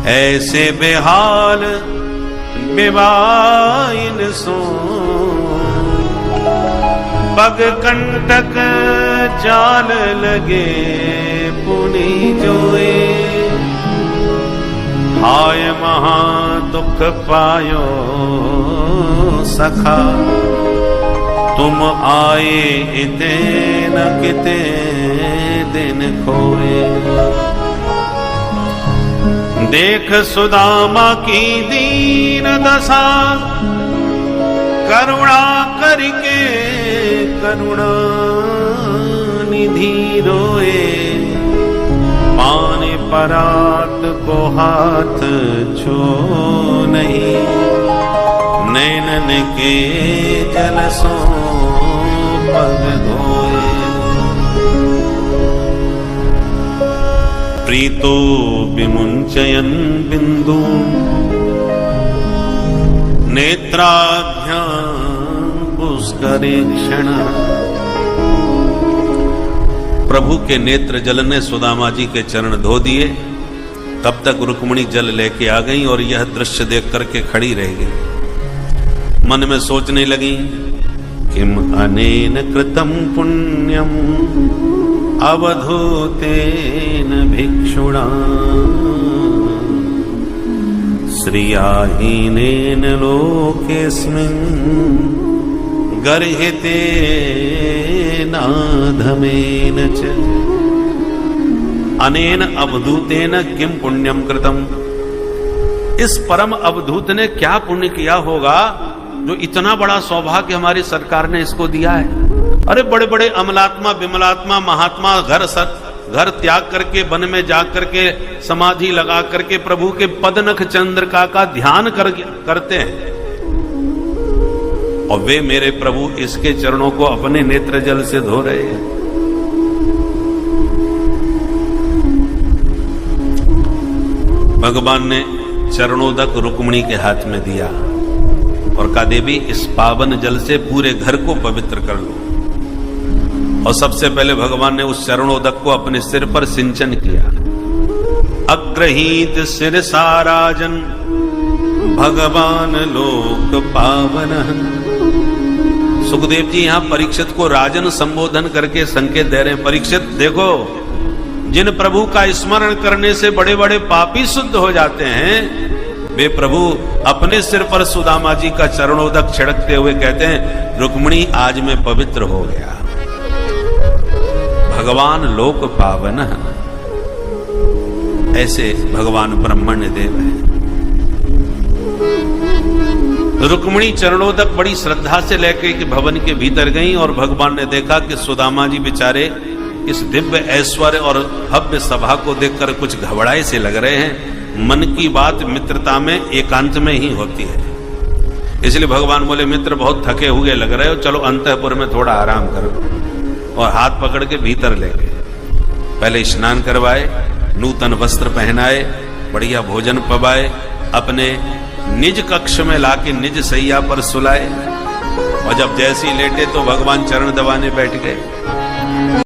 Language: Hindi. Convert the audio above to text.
ऐसे बेहाल बेबाइन सो पग कंटक जाल लगे पुनि जोए। हाय महा दुख पायो सखा तुम आए इते न किते दिन खोए। देख सुदामा की दीन दशा करुणा करके करुणा निधि रोए। पाने परात को हाथ छो नहीं नैनन के जल सो पग धोए। प्रीतो विमुंचयन बिंदु नेत्राभ्याम पुष्करे क्षण। प्रभु के नेत्र जल ने सुदामा जी के चरण धो दिए। तब तक रुक्मिणी जल लेके आ गई और यह दृश्य देख करके खड़ी रह गई। मन में सोचने लगी किम अनेन कृतम पुण्यम अवधूतेन भिक्षुणा श्रियाहीनेन लोकेस्मिन् गर्हितेनाधमेन च। अनेन अवधूतेन किम पुण्यम कृतम। इस परम अवधूत ने क्या पुण्य किया होगा जो इतना बड़ा सौभाग्य हमारी सरकार ने इसको दिया है। अरे बड़े बड़े अमलात्मा विमलात्मा महात्मा घर त्याग करके वन में जा करके समाधि लगा करके प्रभु के पदनख चंद्रिका का ध्यान करते हैं और वे मेरे प्रभु इसके चरणों को अपने नेत्र जल से धो रहे हैं। भगवान ने चरणोदक रुक्मिणी के हाथ में दिया और कहा देवी इस पावन जल से पूरे घर को पवित्र कर लो। और सबसे पहले भगवान ने उस चरणोदक को अपने सिर पर सिंचन किया। अग्रहीत सिर साराजन भगवान लोक पावन। सुखदेव जी यहां परीक्षित को राजन संबोधन करके संकेत दे रहे हैं। परीक्षित देखो, जिन प्रभु का स्मरण करने से बड़े बड़े पापी शुद्ध हो जाते हैं, वे प्रभु अपने सिर पर सुदामा जी का चरणोदक छिड़कते हुए कहते हैं रुक्मिणी आज मैं पवित्र हो गया। भगवान लोक पावन। ऐसे भगवान ब्रह्मण्य देव है। रुक्मिणी चरणोदक बड़ी श्रद्धा से लेकर के भवन के भीतर गईं और भगवान ने देखा कि सुदामा जी बेचारे इस दिव्य ऐश्वर्य और भव्य सभा को देखकर कुछ घबराए से लग रहे हैं। मन की बात मित्रता में एकांत में ही होती है। इसलिए भगवान बोले मित्र बहुत थके हुए लग रहे हो, चलो अंतःपुर में थोड़ा आराम करो। और हाथ पकड़ के भीतर ले गए। पहले स्नान करवाए, नूतन वस्त्र पहनाए, बढ़िया भोजन पवाए, अपने निज कक्ष में लाके निज सैया पर सुलाए और जब जैसी लेटे तो भगवान चरण दबाने बैठ गए।